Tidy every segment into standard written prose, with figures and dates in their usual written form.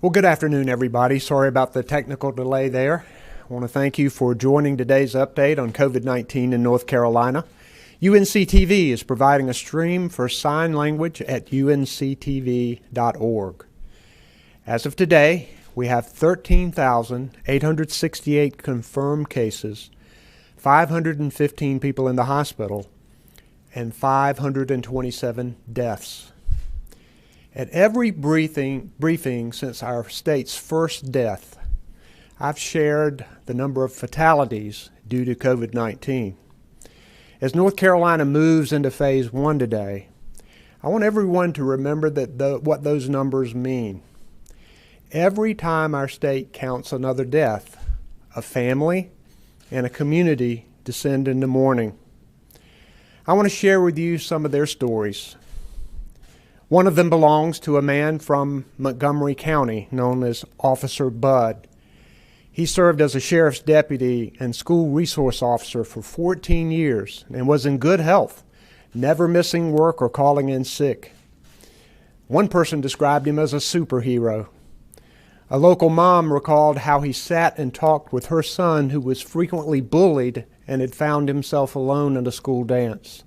Well, good afternoon, everybody. Sorry about the technical delay there. I want to thank you for joining today's update on COVID-19 in North Carolina. UNC-TV is providing a stream for sign language at unctv.org. As of today, we have 13,868 confirmed cases, 515 people in the hospital, and 527 deaths. At every briefing since our state's first death, I've shared the number of fatalities due to COVID-19. As North Carolina moves into Phase 1 today, I want everyone to remember what those numbers mean. Every time our state counts another death, a family and a community descend into mourning. I want to share with you some of their stories. One of them belongs to a man from Montgomery County known as Officer Bud. He served as a sheriff's deputy and school resource officer for 14 years and was in good health, never missing work or calling in sick. One person described him as a superhero. A local mom recalled how he sat and talked with her son who was frequently bullied and had found himself alone at a school dance.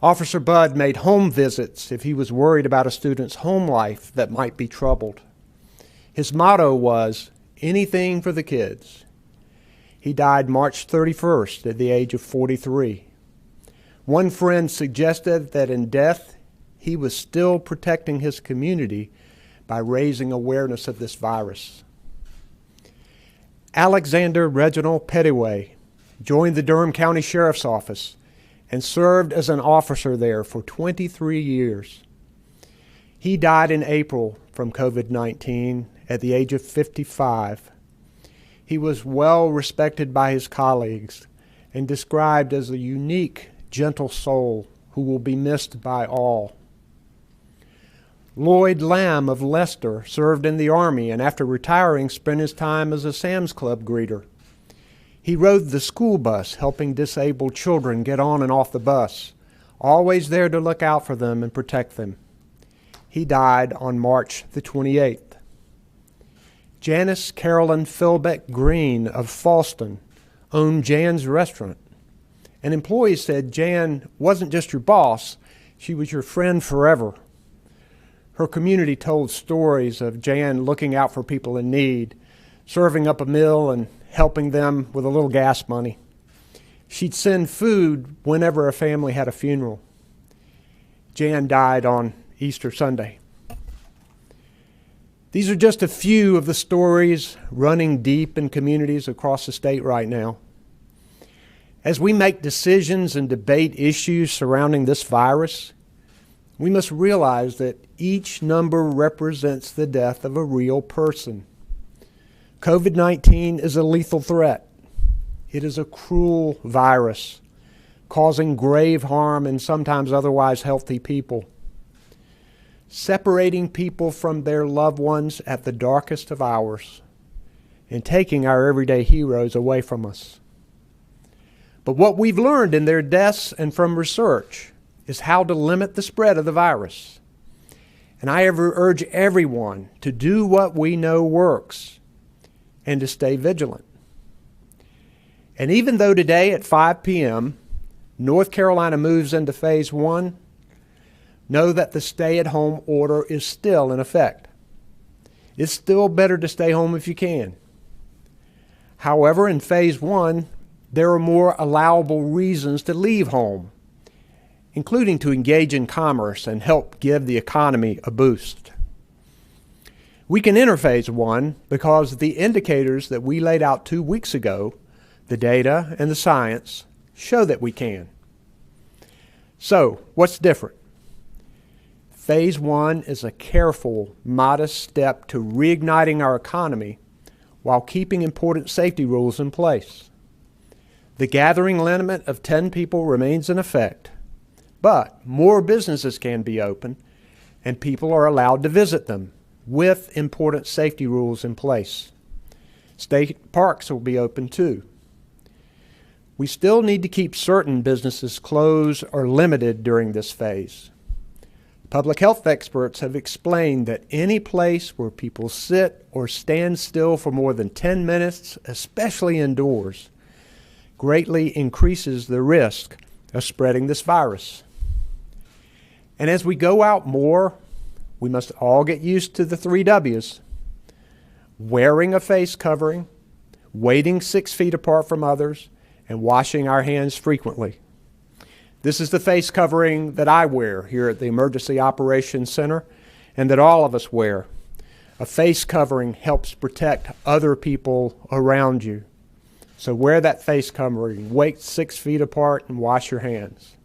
Officer Bud made home visits if he was worried about a student's home life that might be troubled. His motto was, "Anything for the kids." He died March 31st at the age of 43. One friend suggested that in death, he was still protecting his community by raising awareness of this virus. Alexander Reginald Pettaway joined the Durham County Sheriff's Office and served as an officer there for 23 years. He died in April from COVID-19 at the age of 55. He was well respected by his colleagues and described as a unique, gentle soul who will be missed by all. Lloyd Lamb of Leicester served in the Army and after retiring spent his time as a Sam's Club greeter. He rode the school bus, helping disabled children get on and off the bus, always there to look out for them and protect them. He died on March the 28th. Janice Carolyn Philbeck Green of Falston owned Jan's Restaurant. And employees said Jan wasn't just your boss, she was your friend forever. Her community told stories of Jan looking out for people in need, serving up a meal and helping them with a little gas money. She'd send food whenever a family had a funeral. Jan died on Easter Sunday. These are just a few of the stories running deep in communities across the state right now. As we make decisions and debate issues surrounding this virus, we must realize that each number represents the death of a real person. COVID-19 is a lethal threat. It is a cruel virus, causing grave harm in sometimes otherwise healthy people, separating people from their loved ones at the darkest of hours, and taking our everyday heroes away from us. But what we've learned in their deaths and from research is how to limit the spread of the virus. And I urge everyone to do what we know works and to stay vigilant. And even though today at 5 p.m., North Carolina moves into Phase 1, know that the stay-at-home order is still in effect. It's still better to stay home if you can. However, in Phase 1, there are more allowable reasons to leave home, including to engage in commerce and help give the economy a boost. We can enter Phase 1 because the indicators that we laid out 2 weeks ago, the data and the science, show that we can. So, what's different? Phase 1 is a careful, modest step to reigniting our economy while keeping important safety rules in place. The gathering limit of 10 people remains in effect, but more businesses can be open and people are allowed to visit them with important safety rules in place. State parks will be open too. We still need to keep certain businesses closed or limited during this phase. Public health experts have explained that any place where people sit or stand still for more than 10 minutes, especially indoors, greatly increases the risk of spreading this virus. And as we go out more, we must all get used to the 3 W's: wearing a face covering, waiting 6 feet apart from others, and washing our hands frequently. This is the face covering that I wear here at the Emergency Operations Center and that all of us wear. A face covering helps protect other people around you. So wear that face covering, wait 6 feet apart, and wash your hands.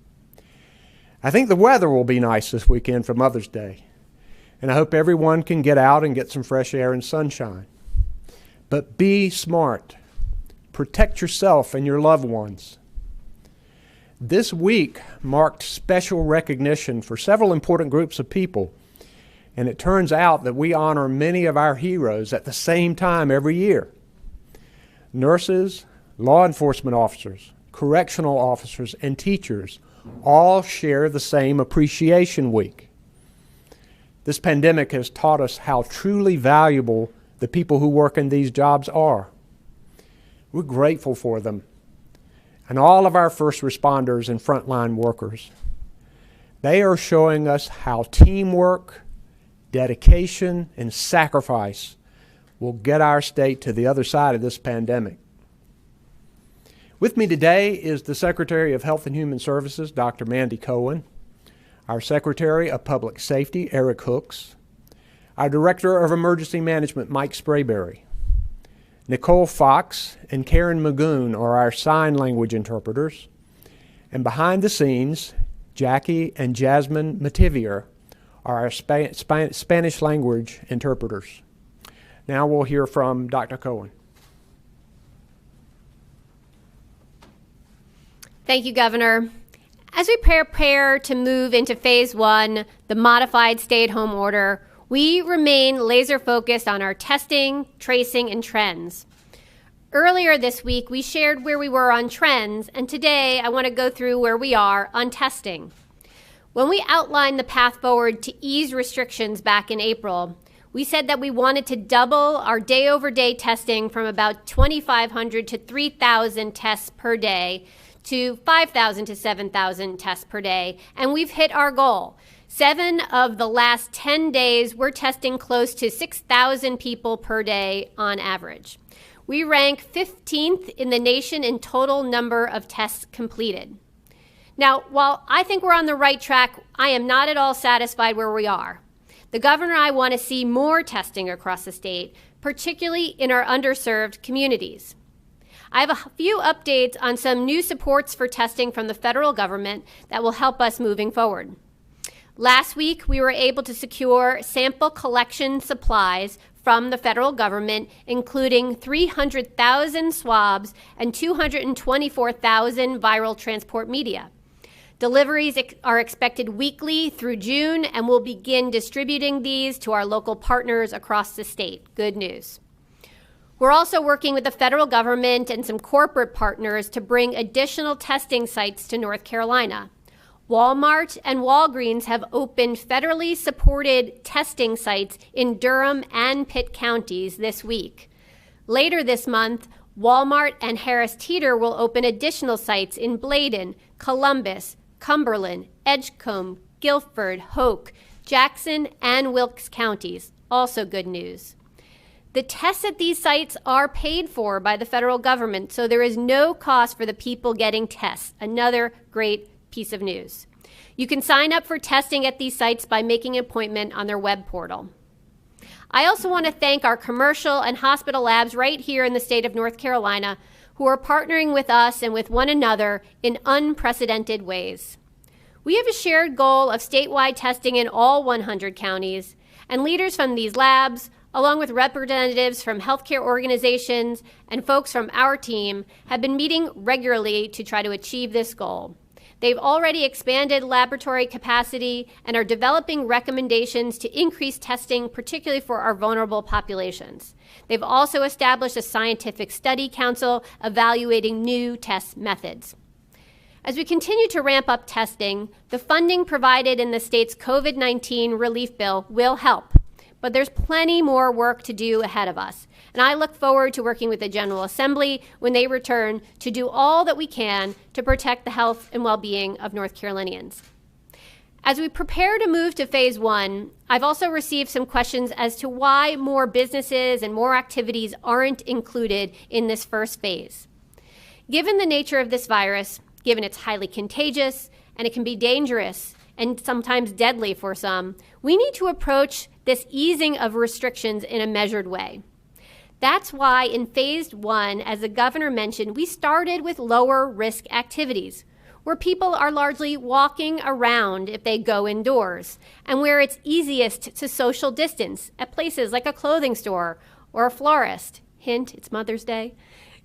I think the weather will be nice this weekend for Mother's Day, and I hope everyone can get out and get some fresh air and sunshine. But be smart. Protect yourself and your loved ones. This week marked special recognition for several important groups of people, and it turns out that we honor many of our heroes at the same time every year. Nurses, law enforcement officers, correctional officers, and teachers all share the same Appreciation Week. This pandemic has taught us how truly valuable the people who work in these jobs are. We're grateful for them, and all of our first responders and frontline workers. They are showing us how teamwork, dedication, and sacrifice will get our state to the other side of this pandemic. With me today is the Secretary of Health and Human Services, Dr. Mandy Cohen, our Secretary of Public Safety, Eric Hooks, our Director of Emergency Management, Mike Sprayberry. Nicole Fox and Karen Magoon are our sign language interpreters. And behind the scenes, Jackie and Jasmine Mativier are our Spanish language interpreters. Now we'll hear from Dr. Cohen. Thank you, Governor. As we prepare to move into Phase 1, the modified stay-at-home order, we remain laser-focused on our testing, tracing, and trends. Earlier this week, we shared where we were on trends, and today I want to go through where we are on testing. When we outlined the path forward to ease restrictions back in April, we said that we wanted to double our day-over-day testing from about 2,500 to 3,000 tests per day to 5,000 to 7,000 tests per day, and we've hit our goal. 7 of the last 10 days, we're testing close to 6,000 people per day on average. We rank 15th in the nation in total number of tests completed. Now, while I think we're on the right track, I am not at all satisfied where we are. The governor and I want to see more testing across the state, particularly in our underserved communities. I have a few updates on some new supports for testing from the federal government that will help us moving forward. Last week, we were able to secure sample collection supplies from the federal government, including 300,000 swabs and 224,000 viral transport media. Deliveries are expected weekly through June, and we'll begin distributing these to our local partners across the state. Good news. We're also working with the federal government and some corporate partners to bring additional testing sites to North Carolina. Walmart and Walgreens have opened federally supported testing sites in Durham and Pitt counties this week. Later this month, Walmart and Harris Teeter will open additional sites in Bladen, Columbus, Cumberland, Edgecombe, Guilford, Hoke, Jackson, and Wilkes counties. Also good news. The tests at these sites are paid for by the federal government, so there is no cost for the people getting tests. Another great piece of news. You can sign up for testing at these sites by making an appointment on their web portal. I also want to thank our commercial and hospital labs right here in the state of North Carolina who are partnering with us and with one another in unprecedented ways. We have a shared goal of statewide testing in all 100 counties, and leaders from these labs, along with representatives from healthcare organizations and folks from our team, have been meeting regularly to try to achieve this goal. They've already expanded laboratory capacity and are developing recommendations to increase testing, particularly for our vulnerable populations. They've also established a scientific study council evaluating new test methods. As we continue to ramp up testing, the funding provided in the state's COVID-19 relief bill will help. But there's plenty more work to do ahead of us. And I look forward to working with the General Assembly when they return to do all that we can to protect the health and well-being of North Carolinians. As we prepare to move to phase one, I've also received some questions as to why more businesses and more activities aren't included in this first phase. Given the nature of this virus, given it's highly contagious and it can be dangerous and sometimes deadly for some, we need to approach this easing of restrictions in a measured way. That's why in phase one, as the governor mentioned, we started with lower risk activities, where people are largely walking around if they go indoors, and where it's easiest to social distance at places like a clothing store or a florist. Hint, it's Mother's Day.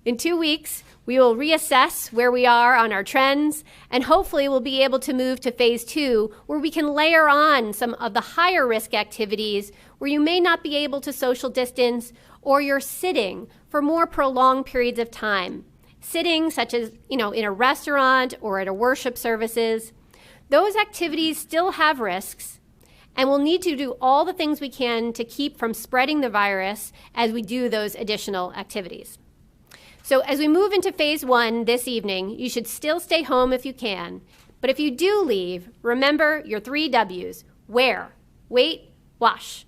In 2 weeks, we will reassess where we are on our trends, and hopefully we'll be able to move to phase two, where we can layer on some of the higher risk activities where you may not be able to social distance or you're sitting for more prolonged periods of time. Sitting, such as, in a restaurant or at a worship services. Those activities still have risks, and we'll need to do all the things we can to keep from spreading the virus as we do those additional activities. So as we move into phase one this evening, you should still stay home if you can. But if you do leave, remember your 3 W's. Wear, wait, wash.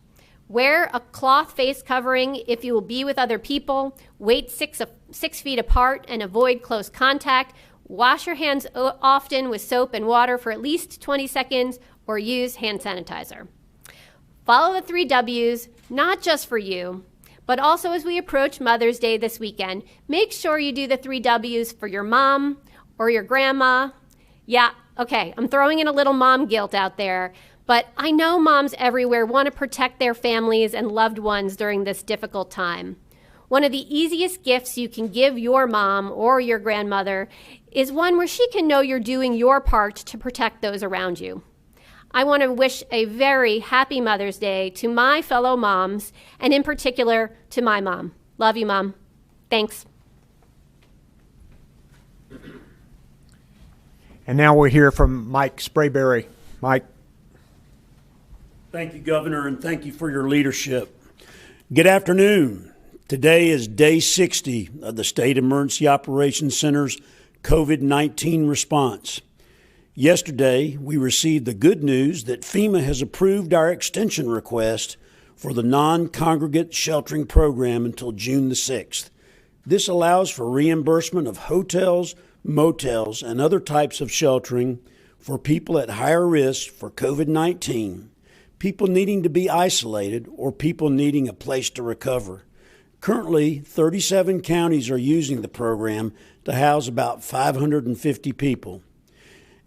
Wear a cloth face covering if you will be with other people. Wait 6 feet apart and avoid close contact. Wash your hands often with soap and water for at least 20 seconds or use hand sanitizer. Follow the 3 W's, not just for you, but also as we approach Mother's Day this weekend. Make sure you do the 3 W's for your mom or your grandma. Yeah, okay, I'm throwing in a little mom guilt out there. But I know moms everywhere want to protect their families and loved ones during this difficult time. One of the easiest gifts you can give your mom or your grandmother is one where she can know you're doing your part to protect those around you. I want to wish a very happy Mother's Day to my fellow moms, and in particular to my mom. Love you, Mom. Thanks. And now we'll hear from Mike Sprayberry. Mike. Thank you, Governor, and thank you for your leadership. Good afternoon. Today is day 60 of the State Emergency Operations Center's COVID-19 response. Yesterday, we received the good news that FEMA has approved our extension request for the non-congregate sheltering program until June the 6th. This allows for reimbursement of hotels, motels, and other types of sheltering for people at higher risk for COVID-19. People needing to be isolated, or people needing a place to recover. Currently, 37 counties are using the program to house about 550 people.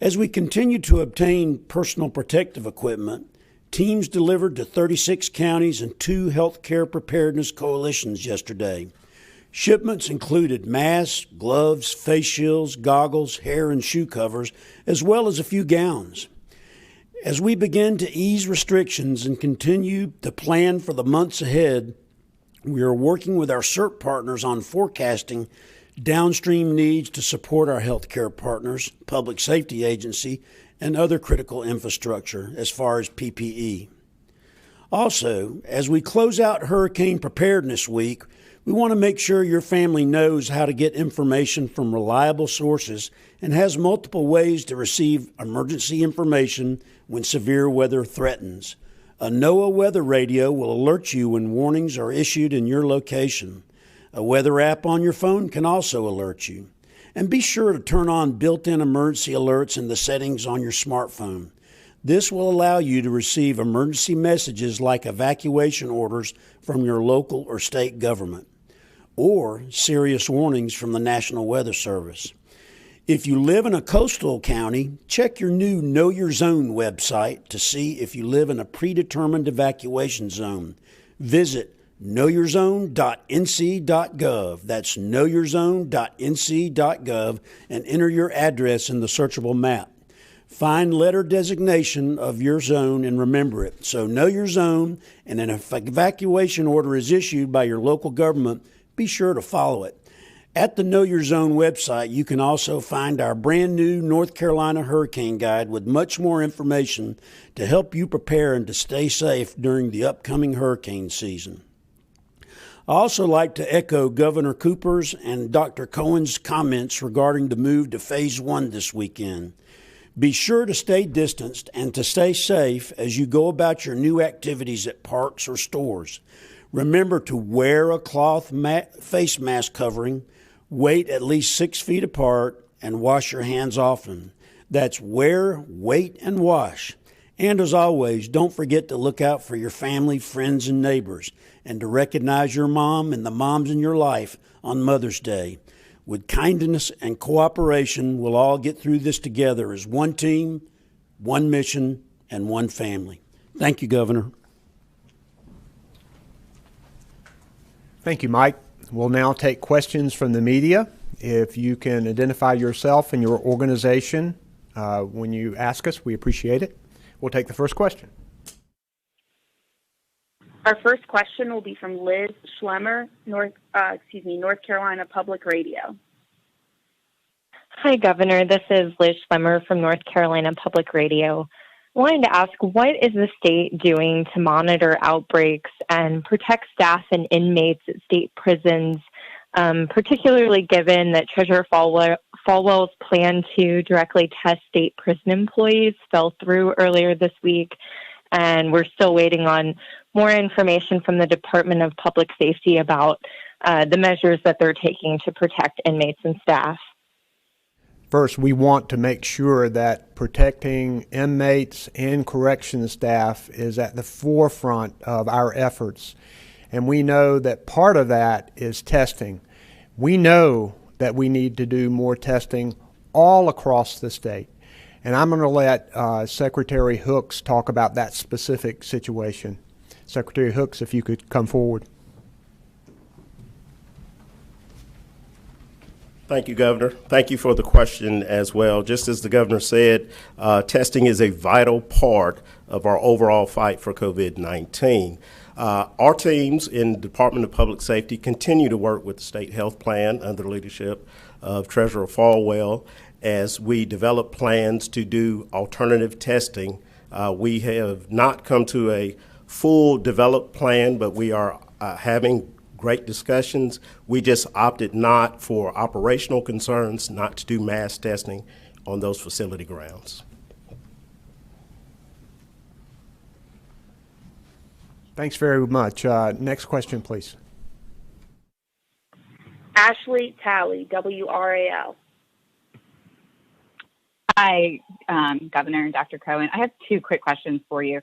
As we continue to obtain personal protective equipment, teams delivered to 36 counties and 2 healthcare preparedness coalitions yesterday. Shipments included masks, gloves, face shields, goggles, hair and shoe covers, as well as a few gowns. As we begin to ease restrictions and continue to plan for the months ahead, we are working with our CERT partners on forecasting downstream needs to support our healthcare partners, public safety agency, and other critical infrastructure as far as PPE. Also, as we close out Hurricane Preparedness Week, we want to make sure your family knows how to get information from reliable sources and has multiple ways to receive emergency information when severe weather threatens. A NOAA weather radio will alert you when warnings are issued in your location. A weather app on your phone can also alert you. And be sure to turn on built-in emergency alerts in the settings on your smartphone. This will allow you to receive emergency messages like evacuation orders from your local or state government, or serious warnings from the National Weather Service. If you live in a coastal county, check your new Know Your Zone website to see if you live in a predetermined evacuation zone. Visit knowyourzone.nc.gov. That's knowyourzone.nc.gov and enter your address in the searchable map. Find letter designation of your zone and remember it. So know your zone, and an evacuation order is issued by your local government. Be sure to follow it. At the Know Your Zone website, you can also find our brand new North Carolina Hurricane Guide with much more information to help you prepare and to stay safe during the upcoming hurricane season. I also like to echo Governor Cooper's and Dr. Cohen's comments regarding the move to Phase 1 this weekend. Be sure to stay distanced and to stay safe as you go about your new activities at parks or stores. Remember to wear a cloth face mask covering, wait at least 6 feet apart, and wash your hands often. That's wear, wait, and wash. And as always, don't forget to look out for your family, friends, and neighbors, and to recognize your mom and the moms in your life on Mother's Day. With kindness and cooperation, we'll all get through this together as one team, one mission, and one family. Thank you, Governor. Thank you, Mike. We'll now take questions from the media. If you can identify yourself and your organization when you ask us, we appreciate it. We'll take the first question. Our first question will be from Liz Schlemmer, North Carolina Public Radio. Hi, Governor. This is Liz Schlemmer from North Carolina Public Radio. I wanted to ask, what is the state doing to monitor outbreaks and protect staff and inmates at state prisons, particularly given that Treasurer Falwell's plan to directly test state prison employees fell through earlier this week, and we're still waiting on more information from the Department of Public Safety about the measures that they're taking to protect inmates and staff? First, we want to make sure that protecting inmates and corrections staff is at the forefront of our efforts. And we know that part of that is testing. We know that we need to do more testing all across the state. And I'm going to let Secretary Hooks talk about that specific situation. Secretary Hooks, if you could come forward. Thank you, Governor. Thank you for the question as well. Just as the Governor said, testing is a vital part of our overall fight for COVID-19. Our teams in the Department of Public Safety continue to work with the State Health Plan under the leadership of Treasurer Falwell as we develop plans to do alternative testing. We have not come to a full developed plan, but we are having great discussions. We just opted not, for operational concerns, not to do mass testing on those facility grounds. Thanks very much. Next question, please. Ashley Talley, WRAL. Hi, Governor and Dr. Cohen. I have two quick questions for you.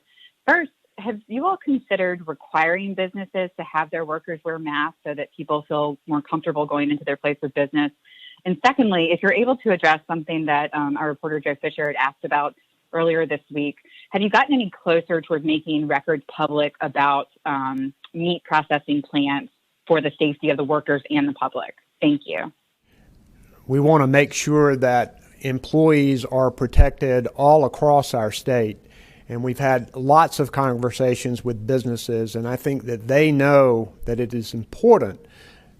First, have you all considered requiring businesses to have their workers wear masks so that people feel more comfortable going into their place of business? And secondly, if you're able to address something that our reporter Joe Fisher had asked about earlier this week, have you gotten any closer toward making records public about meat processing plants for the safety of the workers and the public? Thank you. We want to make sure that employees are protected all across our state. And we've had lots of conversations with businesses, and I think that they know that it is important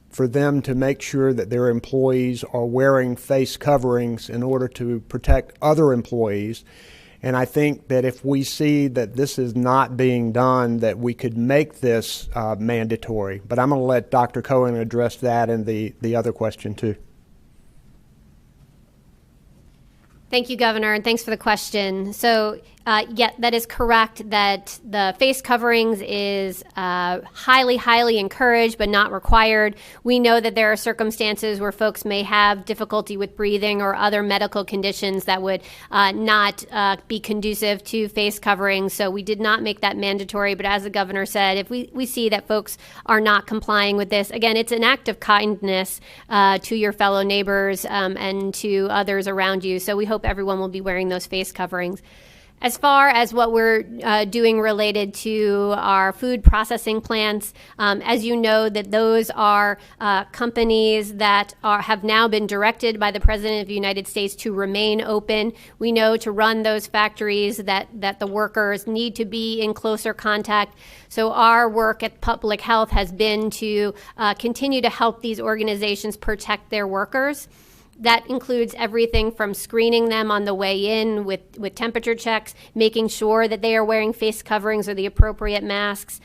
for them to make sure that their employees are wearing face coverings in order to protect other employees. And I think that if we see that this is not being done, that we could make this mandatory. But I'm going to let Dr. Cohen address that and the other question too. Thank you, Governor, and thanks for the question. So, yeah, that is correct that the face coverings is highly encouraged but not required. We know that there are circumstances where folks may have difficulty with breathing or other medical conditions that would not be conducive to face coverings. So we did not make that mandatory, but as the Governor said, if we see that folks are not complying with this, again, it's an act of kindness to your fellow neighbors and to others around you. So we hope everyone will be wearing those face coverings. As far as what we're doing related to our food processing plants, as you know, that those are companies that have now been directed by the President of the United States to remain open. We know to run those factories that the workers need to be in closer contact. So our work at Public Health has been to continue to help these organizations protect their workers. That includes everything from screening them on the way in with temperature checks, making sure that they are wearing face coverings or the appropriate masks,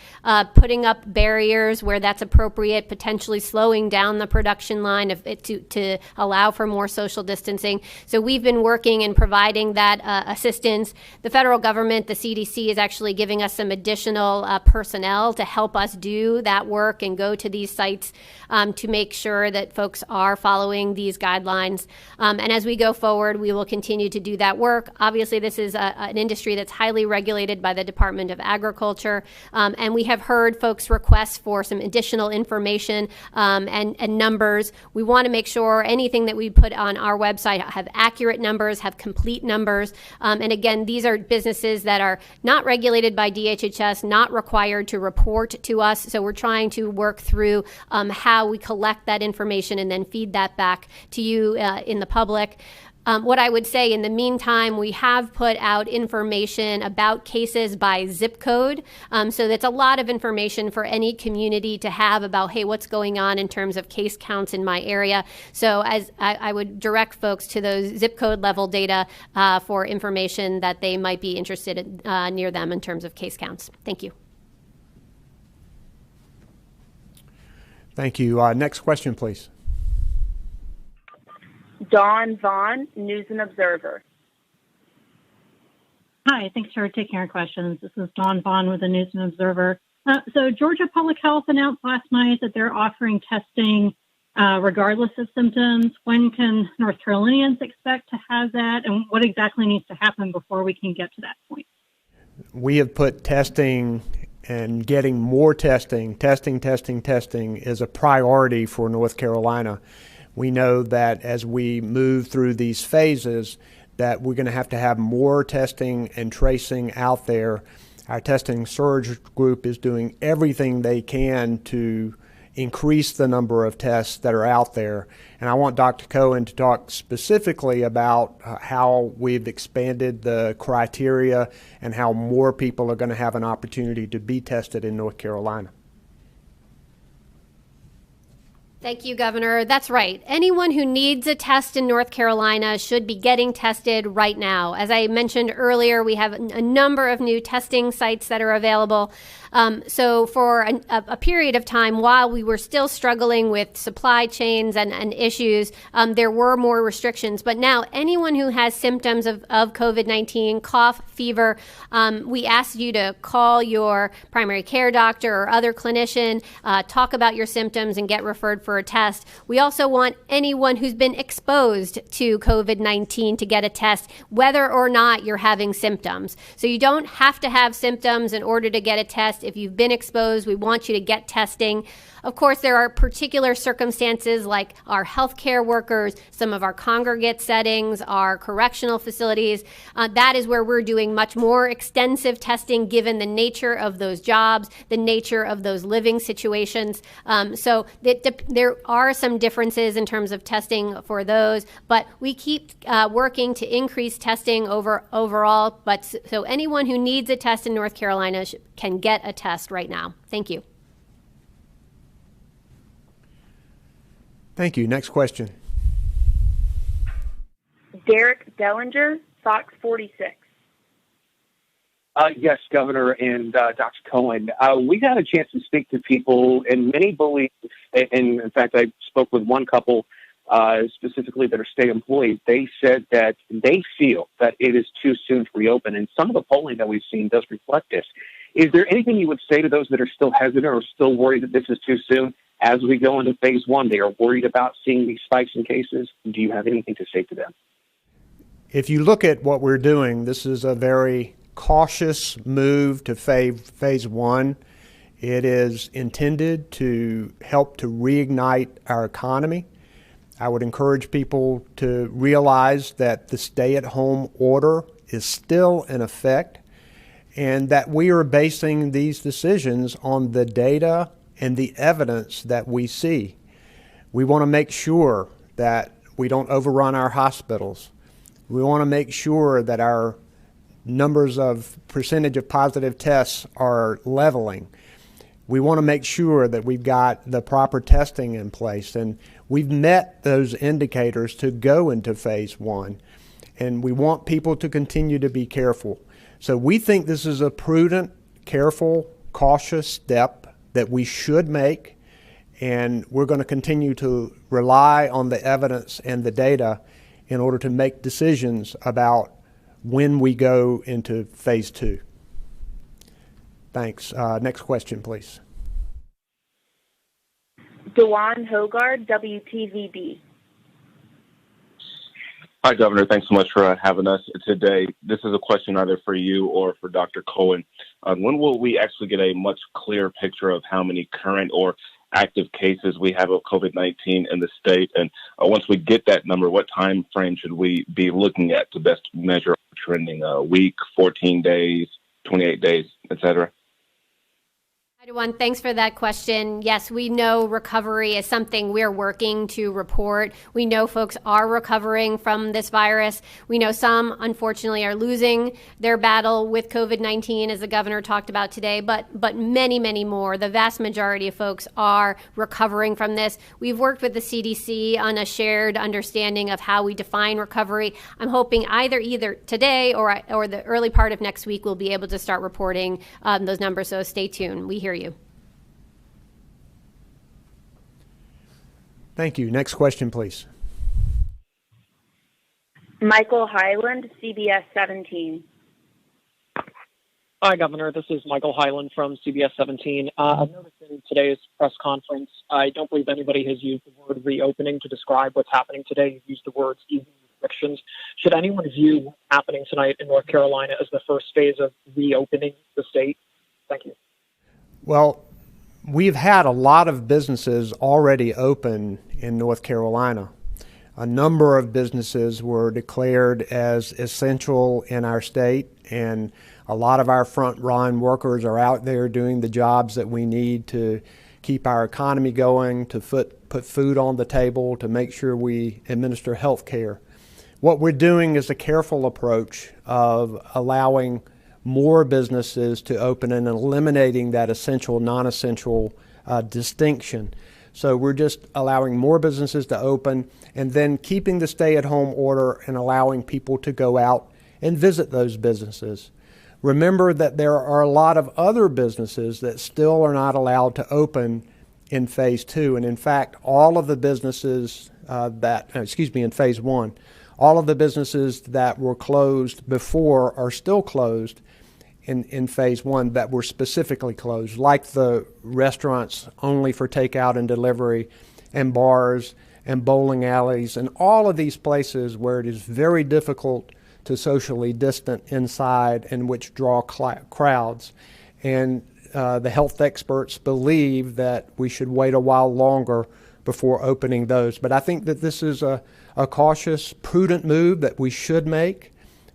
putting up barriers where that's appropriate, potentially slowing down the production line to allow for more social distancing. So we've been working and providing that assistance. The federal government, the CDC, is actually giving us some additional personnel to help us do that work and go to these sites to make sure that folks are following these guidelines. And as we go forward, we will continue to do that work. Obviously, this is an industry that's highly regulated by the Department of Agriculture, and we have heard folks' requests for some additional information and numbers. We want to make sure anything that we put on our website have accurate numbers, have complete numbers. And again, these are businesses that are not regulated by DHHS, not required to report to us. So we're trying to work through how we collect that information and then feed that back to you in the public. What I would say in the meantime, we have put out information about cases by zip code. So that's a lot of information for any community to have about, hey, what's going on in terms of case counts in my area. So as I would direct folks to those zip code level data for information that they might be interested in near them in terms of case counts. Thank you. Thank you. Next question, please. Dawn Vaughn, News and Observer. Hi, thanks for taking our questions. This is Dawn Vaughn with the News and Observer. So Georgia Public Health announced last night that they're offering testing regardless of symptoms. When can North Carolinians expect to have that, and what exactly needs to happen before we can get to that point? We have put testing and getting more testing is a priority for North Carolina. We know that as we move through these phases that we're going to have more testing and tracing out there. Our testing surge group is doing everything they can to increase the number of tests that are out there. And I want Dr. Cohen to talk specifically about how we've expanded the criteria and how more people are going to have an opportunity to be tested in North Carolina. Thank you, Governor. That's right. Anyone who needs a test in North Carolina should be getting tested right now. As I mentioned earlier, we have a number of new testing sites that are available. So for a period of time, while we were still struggling with supply chains and issues, there were more restrictions. But now anyone who has symptoms of COVID-19, cough, fever, we ask you to call your primary care doctor or other clinician, talk about your symptoms and get referred for a test. We also want anyone who's been exposed to COVID-19 to get a test, whether or not you're having symptoms. So you don't have to have symptoms in order to get a test. If you've been exposed, we want you to get testing. Of course, there are particular circumstances like our healthcare workers, some of our congregate settings, our correctional facilities. That is where we're doing much more extensive testing given the nature of those jobs, the nature of those living situations. So there are some differences in terms of testing for those, but we keep working to increase testing overall. But so anyone who needs a test in North Carolina can get a test right now. Thank you. Thank you. Next question. Derek Dellinger, Fox 46. Yes, Governor and Dr. Cohen. We got a chance to speak to people, and many believe, and in fact, I spoke with one couple specifically that are state employees. They said that they feel that it is too soon to reopen, and some of the polling that we've seen does reflect this. Is there anything you would say to those that are still hesitant or still worried that this is too soon? As we go into phase one, they are worried about seeing these spikes in cases. Do you have anything to say to them? If you look at what we're doing, this is a very cautious move to phase one. It is intended to help to reignite our economy. I would encourage people to realize that the stay-at-home order is still in effect, and that we are basing these decisions on the data and the evidence that we see. We want to make sure that we don't overrun our hospitals. We want to make sure that our numbers of percentage of positive tests are leveling. We want to make sure that we've got the proper testing in place, and we've met those indicators to go into phase one. And we want people to continue to be careful. So we think this is a prudent, careful, cautious step that we should make, and we're going to continue to rely on the evidence and the data in order to make decisions about when we go into phase two. Thanks. Next question, please. Dewan Hogard, WTVB. Hi, Governor. Thanks so much for having us today. This is a question either for you or for Dr. Cohen. When will we actually get a much clearer picture of how many current or active cases we have of COVID-19 in the state? And once we get that number, what time frame should we be looking at to best measure trending? A week, 14 days, 28 days, et cetera? Hi, Dewan. Thanks for that question. Yes, we know recovery is something we're working to report. We know folks are recovering from this virus. We know some, unfortunately, are losing their battle with COVID-19, as the governor talked about today, but many, many more. The vast majority of folks are recovering from this. We've worked with the CDC on a shared understanding of how we define recovery. I'm hoping either today or the early part of next week we'll be able to start reporting those numbers, so stay tuned. We hear you. Thank you. Next question, please. Michael Hyland, CBS 17. Hi, Governor. This is Michael Hyland from CBS 17. I've noticed in today's press conference, I don't believe anybody has used the word reopening to describe what's happening today. You've used the words easing restrictions. Should anyone view what's happening tonight in North Carolina as the first phase of reopening the state? Thank you. Well, we've had a lot of businesses already open in North Carolina. A number of businesses were declared as essential in our state, and a lot of our front-line workers are out there doing the jobs that we need to keep our economy going, to put food on the table, to make sure we administer health care. What we're doing is a careful approach of allowing more businesses to open and eliminating that essential, non-essential distinction. So we're just allowing more businesses to open and then keeping the stay-at-home order and allowing people to go out and visit those businesses. Remember that there are a lot of other businesses that still are not allowed to open in phase two. And in fact, all of the businesses in phase one, all of the businesses that were closed before are still closed in phase one that were specifically closed, like the restaurants only for takeout and delivery, and bars and bowling alleys, and all of these places where it is very difficult to socially distance inside and which draw crowds. And the health experts believe that we should wait a while longer before opening those. But I think that this is a cautious, prudent move that we should make.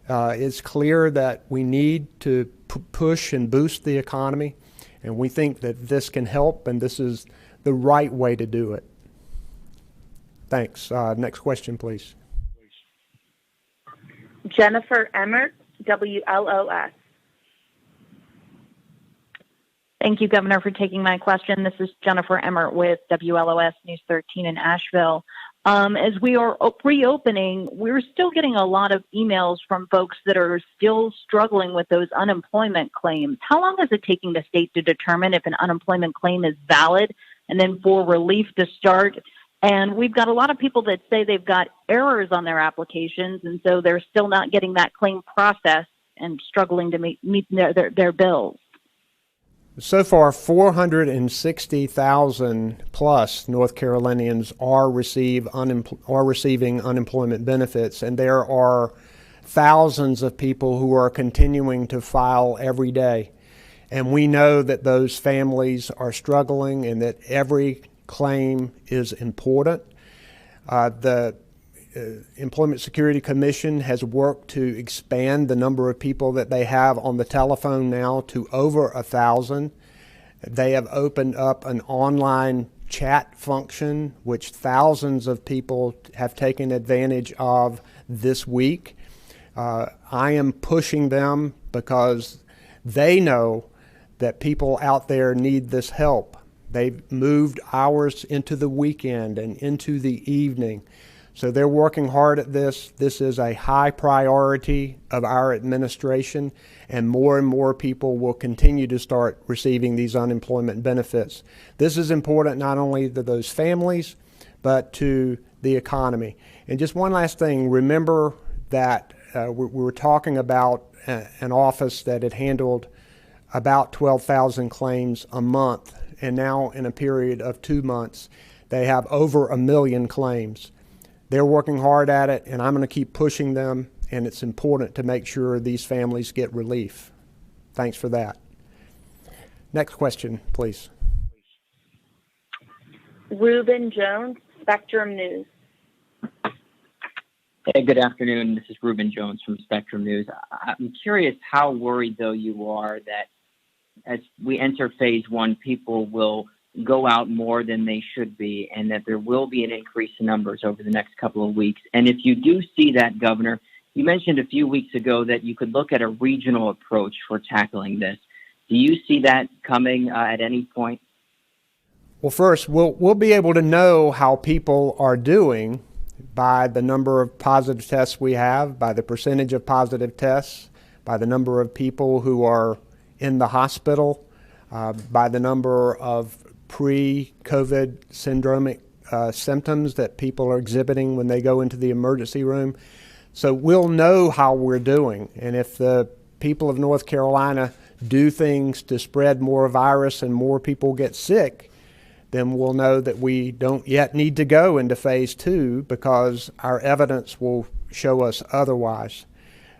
It's clear that we need to push and boost the economy, and we think that this can help, and this is the right way to do it. Thanks. Next question, please. Jennifer Emmert, WLOS. Thank you, Governor, for taking my question. This is Jennifer Emmert with WLOS News 13 in Asheville. As we are reopening, we're still getting a lot of emails from folks that are still struggling with those unemployment claims. How long is it taking the state to determine if an unemployment claim is valid and then for relief to start? And we've got a lot of people that say they've got errors on their applications, and so they're still not getting that claim processed and struggling to meet their bills. So far, 460,000 plus North Carolinians are receiving unemployment benefits, and there are thousands of people who are continuing to file every day. And we know that those families are struggling and that every claim is important. Employment Security Commission has worked to expand the number of people that they have on the telephone now to over 1,000. They have opened up an online chat function, which thousands of people have taken advantage of this week. I am pushing them because they know that people out there need this help. They've moved hours into the weekend and into the evening. So they're working hard at this. This is a high priority of our administration, and more people will continue to start receiving these unemployment benefits. This is important not only to those families, but to the economy. And just one last thing, remember that we were talking about an office that had handled about 12,000 claims a month, and now in a period of 2 months, they have over 1 million claims. They're working hard at it, and I'm going to keep pushing them, and it's important to make sure these families get relief. Thanks for that. Next question, please. Reuben Jones, Spectrum News. Hey, good afternoon. This is Reuben Jones from Spectrum News. I'm curious how worried, though, you are that as we enter phase one, people will go out more than they should be, and that there will be an increase in numbers over the next couple of weeks. And if you do see that, Governor, you mentioned a few weeks ago that you could look at a regional approach for tackling this. Do you see that coming at any point? Well, first, we'll be able to know how people are doing by the number of positive tests we have, by the percentage of positive tests, by the number of people who are in the hospital, by the number of pre-COVID syndromic symptoms that people are exhibiting when they go into the emergency room. So we'll know how we're doing. And if the people of North Carolina do things to spread more virus and more people get sick, then we'll know that we don't yet need to go into phase two because our evidence will show us otherwise.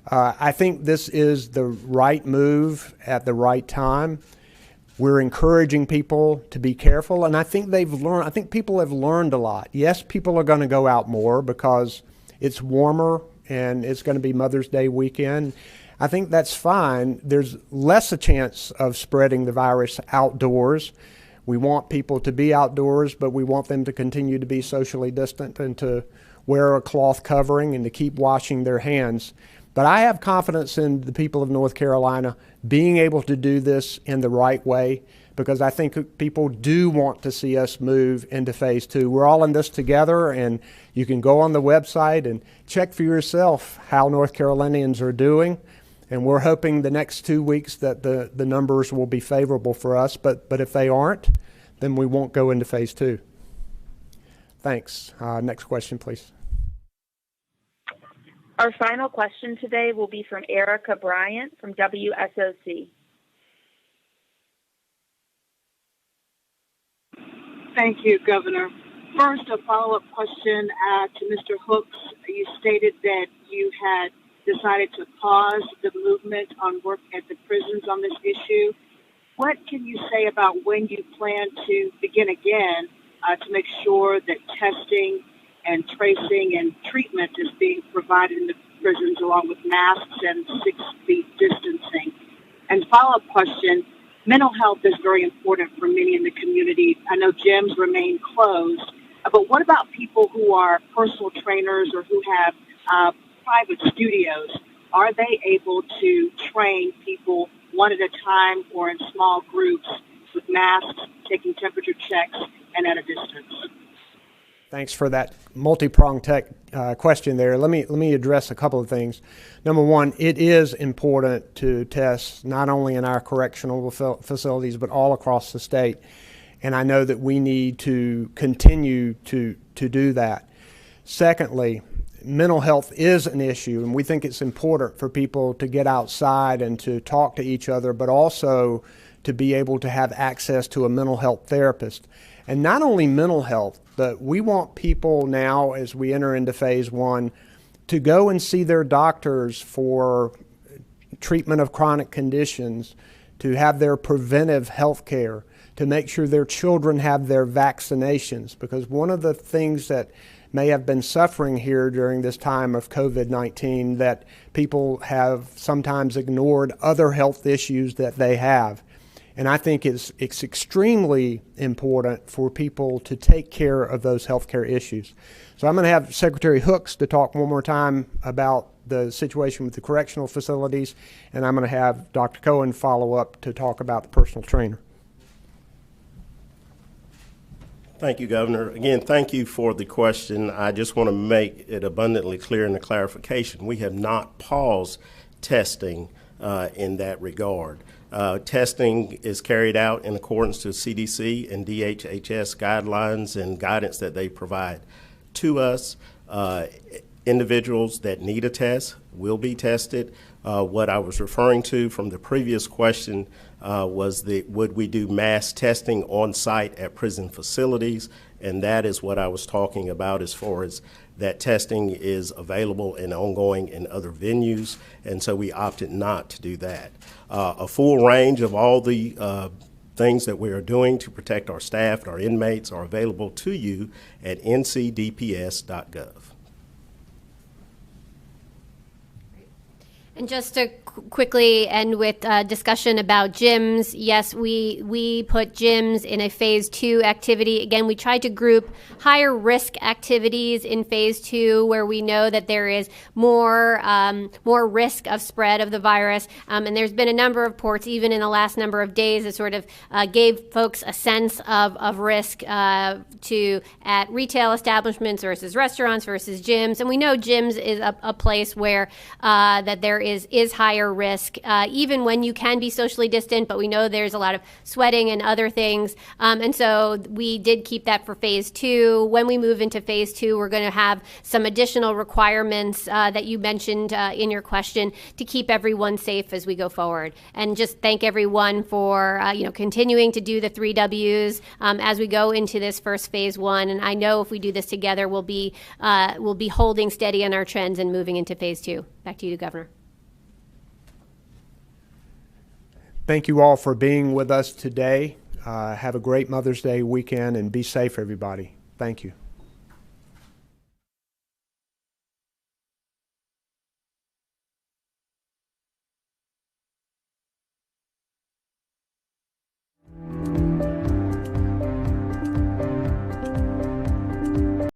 I think this is the right move at the right time. We're encouraging people to be careful, and I think people have learned a lot. Yes, people are going to go out more because it's warmer and it's going to be Mother's Day weekend. I think that's fine. There's less a chance of spreading the virus outdoors. We want people to be outdoors, but we want them to continue to be socially distant and to wear a cloth covering and to keep washing their hands. But I have confidence in the people of North Carolina being able to do this in the right way, because I think people do want to see us move into phase two. We're all in this together, and you can go on the website and check for yourself how North Carolinians are doing. And we're hoping the next 2 weeks that the numbers will be favorable for us. But if they aren't, then we won't go into phase two. Thanks. Next question, please. Our final question today will be from Erica Bryant from WSOC. Thank you, Governor. First, a follow-up question to Mr. Hooks. You stated that you had decided to pause the movement on work at the prisons on this issue. What can you say about when you plan to begin again to make sure that testing and tracing and treatment is being provided in the prisons along with masks and 6 feet distancing? And follow-up question, mental health is very important for many in the community. I know gyms remain closed, but what about people who are personal trainers or who have private studios? Are they able to train people one at a time or in small groups with masks, taking temperature checks, and at a distance? Thanks for that multi-pronged question there. Let me address a couple of things. Number one, it is important to test not only in our correctional facilities but all across the state, and I know that we need to continue to do that. Secondly, mental health is an issue, and we think it's important for people to get outside and to talk to each other, but also to be able to have access to a mental health therapist. And not only mental health, but we want people now, as we enter into phase one, to go and see their doctors for treatment of chronic conditions, to have their preventive health care, to make sure their children have their vaccinations. Because one of the things that may have been suffering here during this time of COVID-19, that people have sometimes ignored other health issues that they have. And I think it's extremely important for people to take care of those healthcare issues. So I'm going to have Secretary Hooks to talk one more time about the situation with the correctional facilities, and I'm going to have Dr. Cohen follow up to talk about the personal trainer. Thank you, Governor. Again, thank you for the question. I just want to make it abundantly clear in the clarification. We have not paused testing in that regard. Testing is carried out in accordance to CDC and DHHS guidelines and guidance that they provide to us. Individuals that need a test will be tested. What I was referring to from the previous question was would we do mass testing on site at prison facilities? And that is what I was talking about as far as that testing is available and ongoing in other venues, and so we opted not to do that. A full range of all the things that we are doing to protect our staff and our inmates are available to you at ncdps.gov. And just to quickly end with discussion about gyms. Yes, we put gyms in a phase 2 activity. Again, we tried to group higher risk activities in phase 2 where we know that there is more risk of spread of the virus. And there's been a number of reports, even in the last number of days, that sort of gave folks a sense of risk at retail establishments versus restaurants versus gyms. And we know gyms is a place where that there is higher risk, even when you can be socially distant, but we know there's a lot of sweating and other things. And so we did keep that for phase 2. When we move into phase 2, we're going to have some additional requirements that you mentioned in your question to keep everyone safe as we go forward. And just thank everyone for continuing to do the 3 W's as we go into this first phase 1. And I know if we do this together, we'll be holding steady on our trends and moving into phase 2. Back to you, Governor. Thank you all for being with us today. Have a great Mother's Day weekend and be safe, everybody. Thank you.